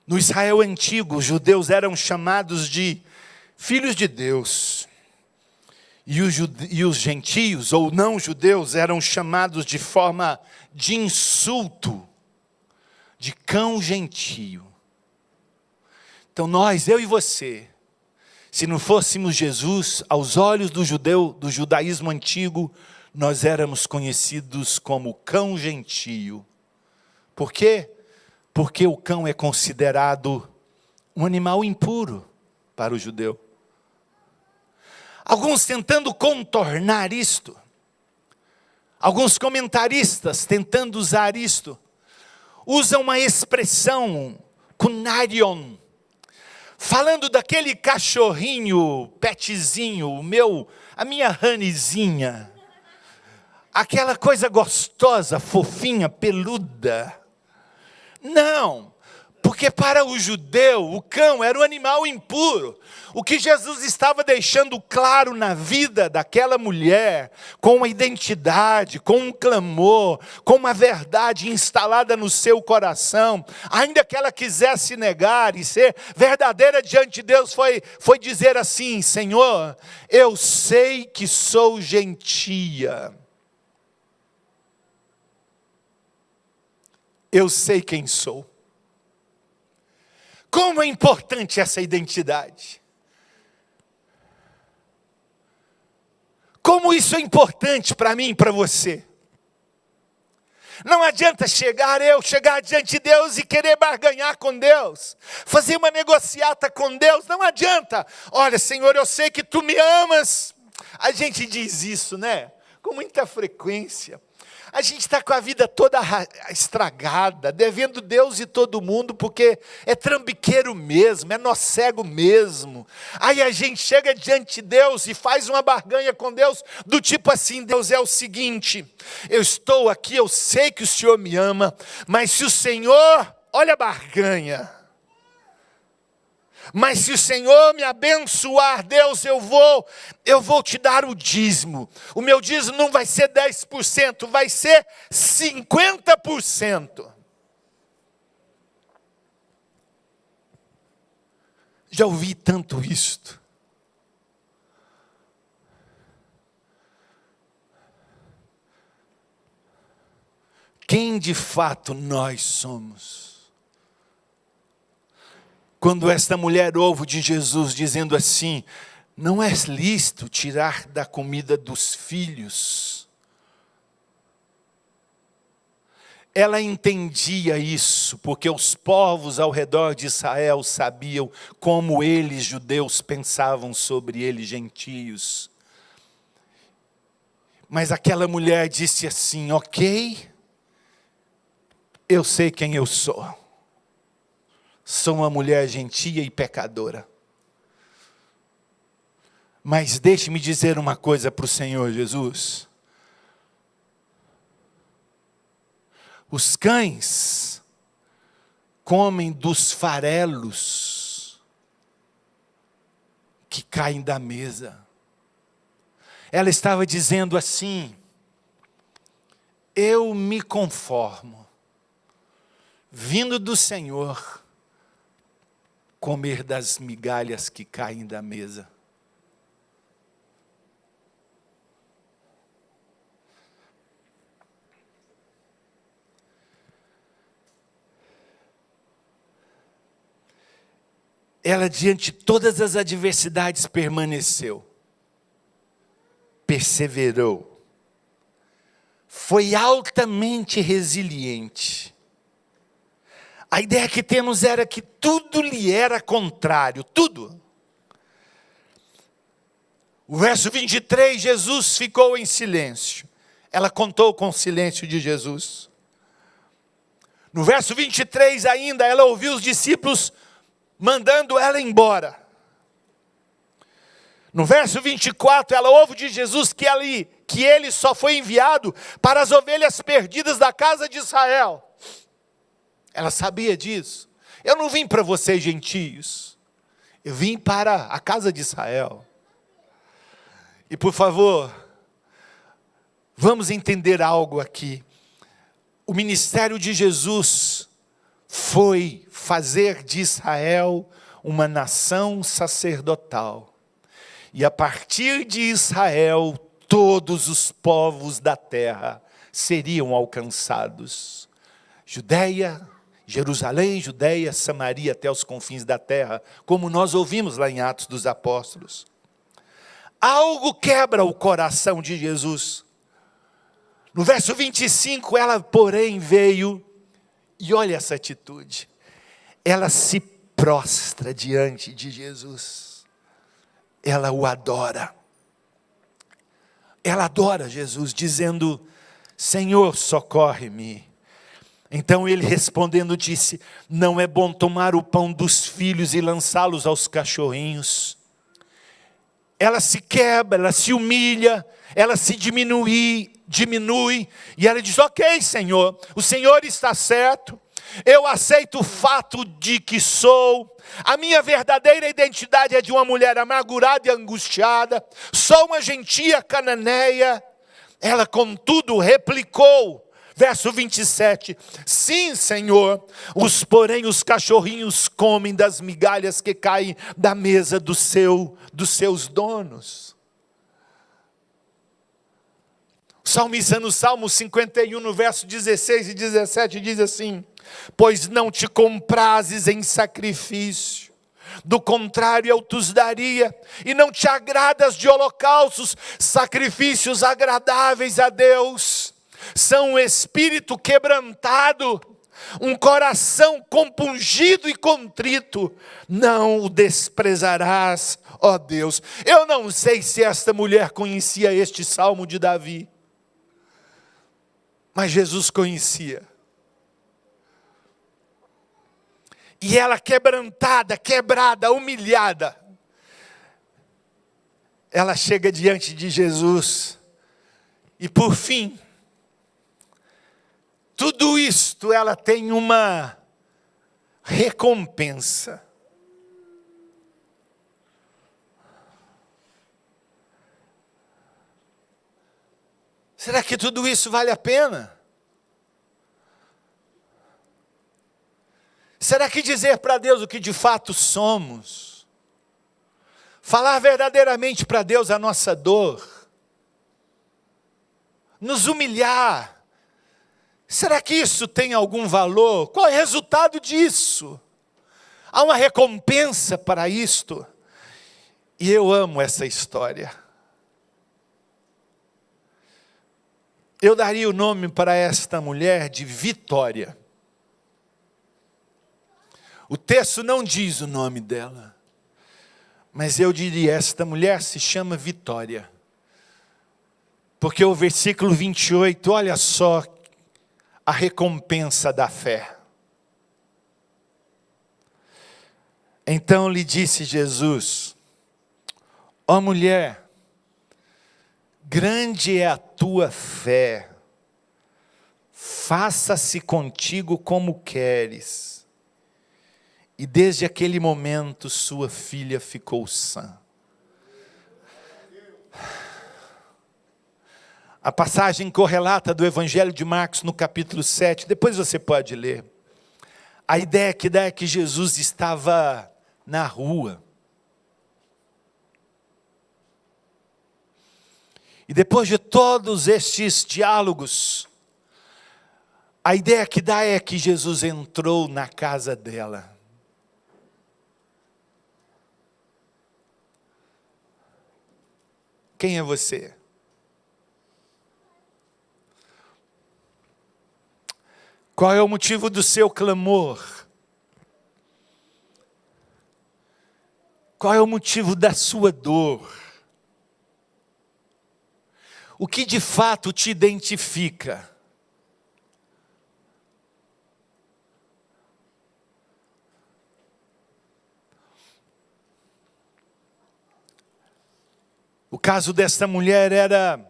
No Israel antigo, os judeus eram chamados de filhos de Deus. E os gentios, ou não judeus, eram chamados de forma de insulto, de cão gentio. Então nós, eu e você, se não fôssemos Jesus, aos olhos do judaísmo antigo, nós éramos conhecidos como cão gentio. Por quê? Porque o cão é considerado um animal impuro para o judeu. Alguns tentando contornar isto, alguns comentaristas tentando usar isto, usam uma expressão, kunarion, falando daquele cachorrinho, petzinho, a minha Ranizinha, aquela coisa gostosa, fofinha, peluda. Não, porque para o judeu, o cão era um animal impuro. O que Jesus estava deixando claro na vida daquela mulher, com uma identidade, com um clamor, com uma verdade instalada no seu coração, ainda que ela quisesse negar e ser verdadeira diante de Deus, foi dizer assim: Senhor, eu sei que sou gentia. Eu sei quem sou. Como é importante essa identidade. Como isso é importante para mim e para você. Não adianta chegar diante de Deus e querer barganhar com Deus. Fazer uma negociata com Deus, não adianta. Olha, Senhor, eu sei que Tu me amas. A gente diz isso, né? Com muita frequência. A gente está com a vida toda estragada, devendo Deus e todo mundo, porque é trambiqueiro mesmo, é nó cego mesmo. Aí a gente chega diante de Deus e faz uma barganha com Deus, do tipo assim: Deus, é o seguinte, eu estou aqui, eu sei que o Senhor me ama, mas se o Senhor, olha a barganha, mas se o Senhor me abençoar, Deus, eu vou te dar o dízimo. O meu dízimo não vai ser 10%, vai ser 50%. Já ouvi tanto isto. Quem de fato nós somos? Quando esta mulher ouve de Jesus dizendo assim: não é lícito tirar da comida dos filhos. Ela entendia isso, porque os povos ao redor de Israel sabiam como eles, judeus, pensavam sobre eles, gentios. Mas aquela mulher disse assim: ok, eu sei quem eu sou. Sou uma mulher gentia e pecadora. Mas deixe-me dizer uma coisa para o Senhor Jesus. Os cães comem dos farelos que caem da mesa. Ela estava dizendo assim: eu me conformo, vindo do Senhor, comer das migalhas que caem da mesa. Ela, diante de todas as adversidades, permaneceu, perseverou, foi altamente resiliente. A ideia que temos era que tudo lhe era contrário, tudo. O verso 23, Jesus ficou em silêncio. Ela contou com o silêncio de Jesus. No verso 23 ainda, ela ouviu os discípulos mandando ela embora. No verso 24, ela ouve de Jesus que ele só foi enviado para as ovelhas perdidas da casa de Israel. Ela sabia disso. Eu não vim para vocês gentios, eu vim para a casa de Israel. E por favor, vamos entender algo aqui. O ministério de Jesus foi fazer de Israel uma nação sacerdotal. E a partir de Israel, todos os povos da terra seriam alcançados. Judeia, Jerusalém, Judeia, Samaria, até os confins da terra, como nós ouvimos lá em Atos dos Apóstolos. Algo quebra o coração de Jesus. No verso 25, ela, porém, veio, e olha essa atitude. Ela se prostra diante de Jesus. Ela o adora. Ela adora Jesus, dizendo: Senhor, socorre-me. Então ele respondendo disse: não é bom tomar o pão dos filhos e lançá-los aos cachorrinhos. Ela se quebra, ela se humilha, ela se diminui, e ela diz: ok, Senhor, o Senhor está certo, eu aceito o fato de que a minha verdadeira identidade é de uma mulher amargurada e angustiada, sou uma gentia cananeia. Ela contudo replicou, verso 27, sim, Senhor, porém os cachorrinhos comem das migalhas que caem da mesa dos seus donos. salmista no Salmo 51, no verso 16 e 17, diz assim: pois não te comprases em sacrifício, do contrário eu te daria, e não te agradas de holocaustos. Sacrifícios agradáveis a Deus são um espírito quebrantado, um coração compungido e contrito, não o desprezarás, ó Deus. Eu não sei se esta mulher conhecia este salmo de Davi, mas Jesus conhecia. E ela quebrantada, quebrada, humilhada, ela chega diante de Jesus. E por fim, tudo isto ela tem uma recompensa. Será que tudo isso vale a pena? Será que dizer para Deus o que de fato somos, falar verdadeiramente para Deus a nossa dor, nos humilhar, será que isso tem algum valor? Qual é o resultado disso? Há uma recompensa para isto? E eu amo essa história. Eu daria o nome para esta mulher de Vitória. O texto não diz o nome dela, mas eu diria, esta mulher se chama Vitória. Porque o versículo 28, olha só a recompensa da fé. Então lhe disse Jesus: ó mulher, grande é a tua fé, faça-se contigo como queres. E desde aquele momento sua filha ficou sã. A passagem correlata do Evangelho de Marcos no capítulo 7, depois você pode ler. A ideia que dá é que Jesus estava na rua. E depois de todos estes diálogos, a ideia que dá é que Jesus entrou na casa dela. Quem é você? Qual é o motivo do seu clamor? Qual é o motivo da sua dor? O que de fato te identifica? O caso desta mulher era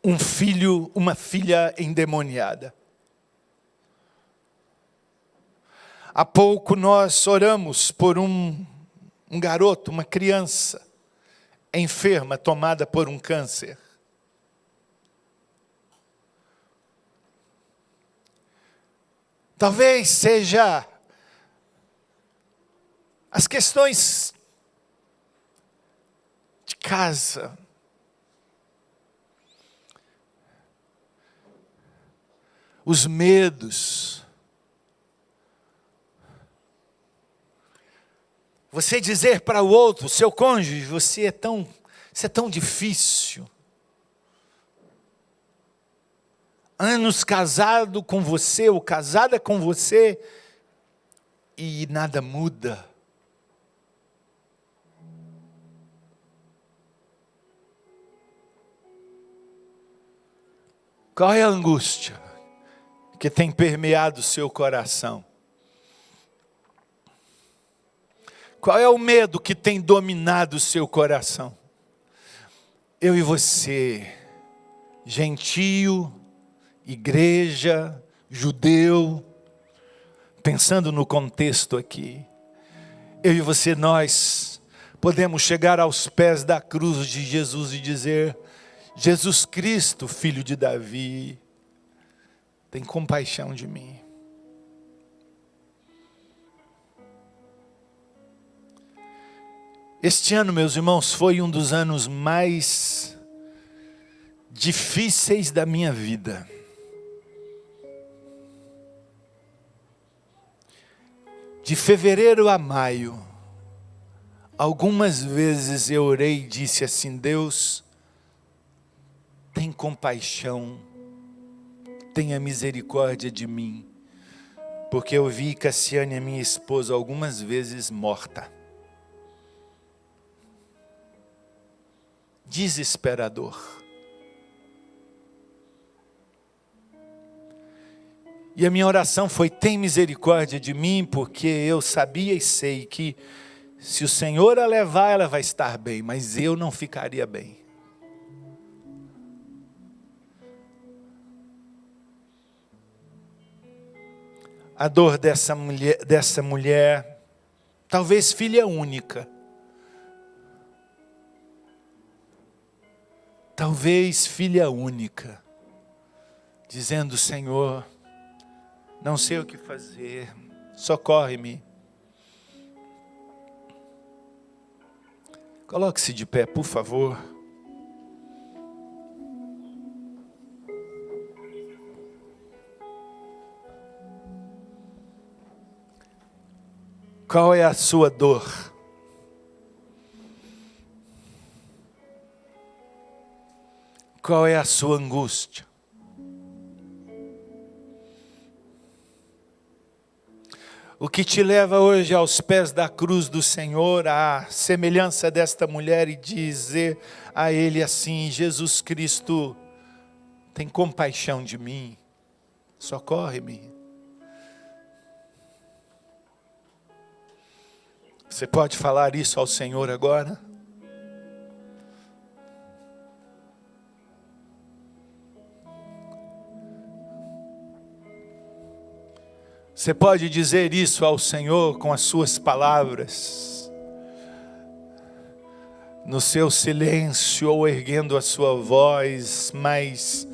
uma filha endemoniada. Há pouco nós oramos por um garoto, uma criança, enferma, tomada por um câncer. Talvez seja as questões de casa, os medos. Você dizer para o outro, seu cônjuge, você é tão difícil. Anos casado com você, ou casada com você, e nada muda. Qual é a angústia que tem permeado o seu coração? Qual é o medo que tem dominado o seu coração? Eu e você, gentio, igreja, judeu, pensando no contexto aqui, eu e você, nós podemos chegar aos pés da cruz de Jesus e dizer: Jesus Cristo, filho de Davi, tem compaixão de mim. Este ano, meus irmãos, foi um dos anos mais difíceis da minha vida. De fevereiro a maio, algumas vezes eu orei e disse assim: Deus, tem compaixão, tenha misericórdia de mim, porque eu vi Cassiane, a minha esposa, algumas vezes morta. Desesperador. E a minha oração foi: tem misericórdia de mim, porque eu sabia e sei que se o Senhor a levar, ela vai estar bem, mas eu não ficaria bem. A dor dessa mulher, talvez filha única, dizendo: Senhor, não sei o que fazer, socorre-me. Coloque-se de pé, por favor. Qual é a sua dor? Qual é a sua angústia? O que te leva hoje aos pés da cruz do Senhor, à semelhança desta mulher, e dizer a Ele assim: Jesus Cristo, tem compaixão de mim, socorre-me. Você pode falar isso ao Senhor agora? Você pode dizer isso ao Senhor com as suas palavras, no seu silêncio ou erguendo a sua voz, mas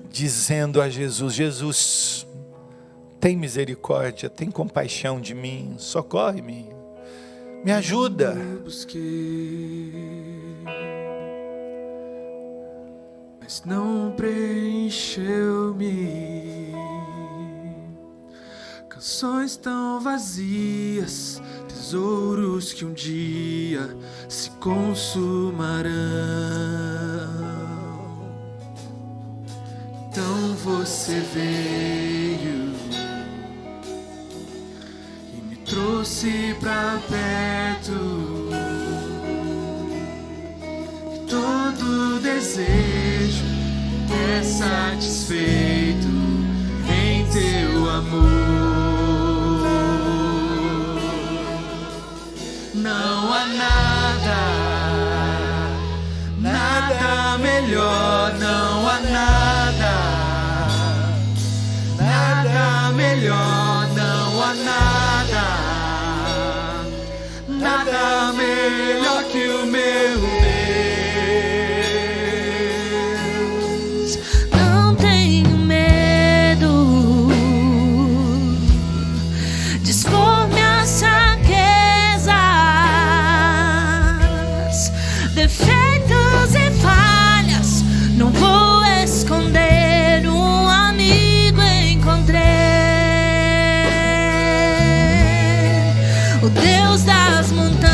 dizendo a Jesus: Jesus, tem misericórdia, tem compaixão de mim, socorre-me, me ajuda. Mas não preencheu-me. Canções tão vazias, tesouros que um dia se consumarão. Então você veio e me trouxe pra perto. E todo desejo é satisfeito em teu amor. Não há nada melhor, não há nada melhor, não há nada melhor que o meu Deus. Não tenho medo de expor minhas fraquezas, defeitos e falhas. Não vou esconder, um amigo encontrei, o Deus das montanhas,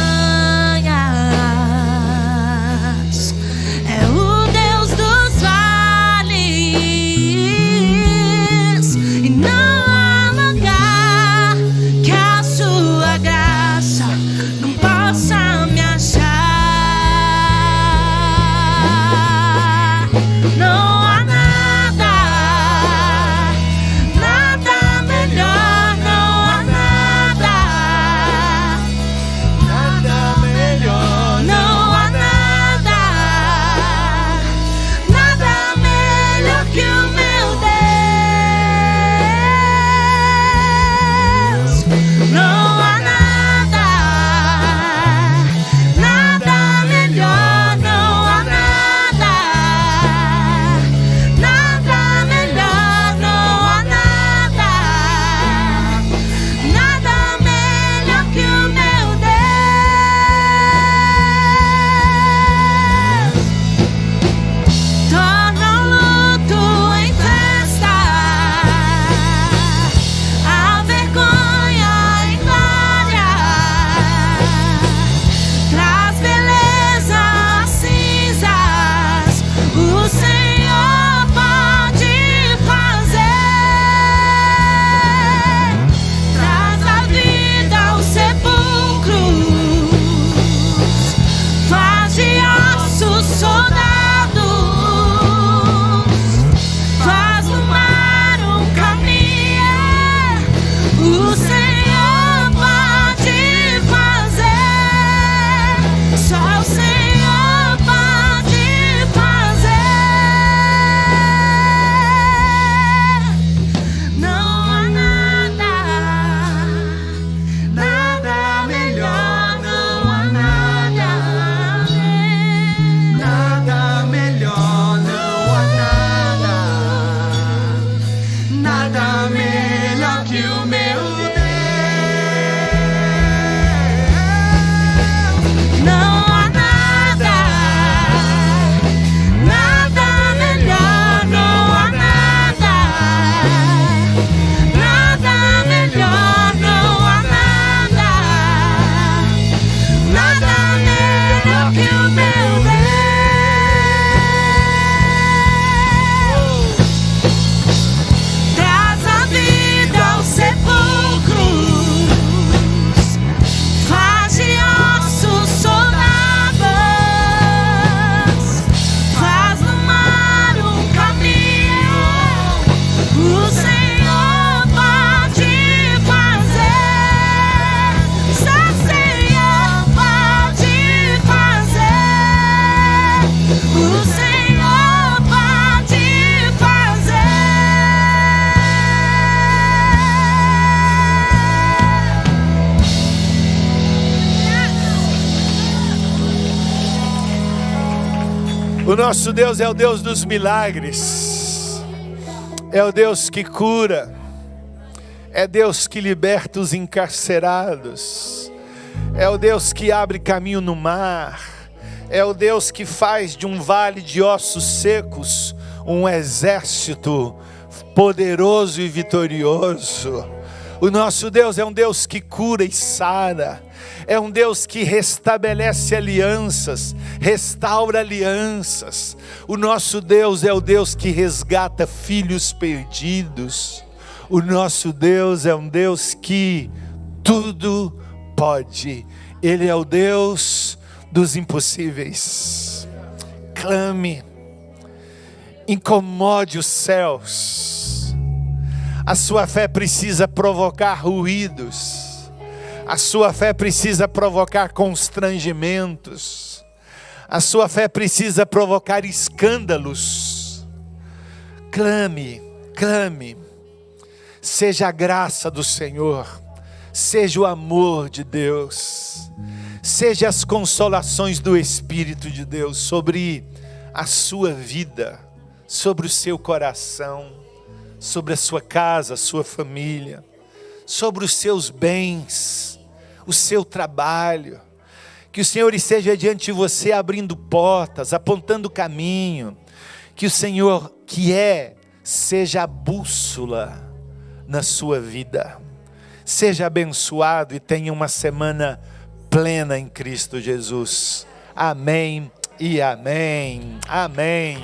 O nosso Deus é o Deus dos milagres. É o Deus que cura. É Deus que liberta os encarcerados. É o Deus que abre caminho no mar. É o Deus que faz de um vale de ossos secos um exército poderoso e vitorioso. O nosso Deus é um Deus que cura e sara. É um Deus que restabelece alianças, restaura alianças. O nosso Deus é o Deus que resgata filhos perdidos. O nosso Deus é um Deus que tudo pode. Ele é o Deus dos impossíveis. Clame, incomode os céus. A sua fé precisa provocar ruídos. A sua fé precisa provocar constrangimentos. A sua fé precisa provocar escândalos. Clame, clame. Seja a graça do Senhor, seja o amor de Deus, seja as consolações do Espírito de Deus sobre a sua vida, sobre o seu coração, sobre a sua casa, a sua família, sobre os seus bens, o seu trabalho. Que o Senhor esteja diante de você abrindo portas, apontando o caminho. Que o Senhor, seja a bússola na sua vida. Seja abençoado e tenha uma semana plena em Cristo Jesus. Amém e amém. Amém.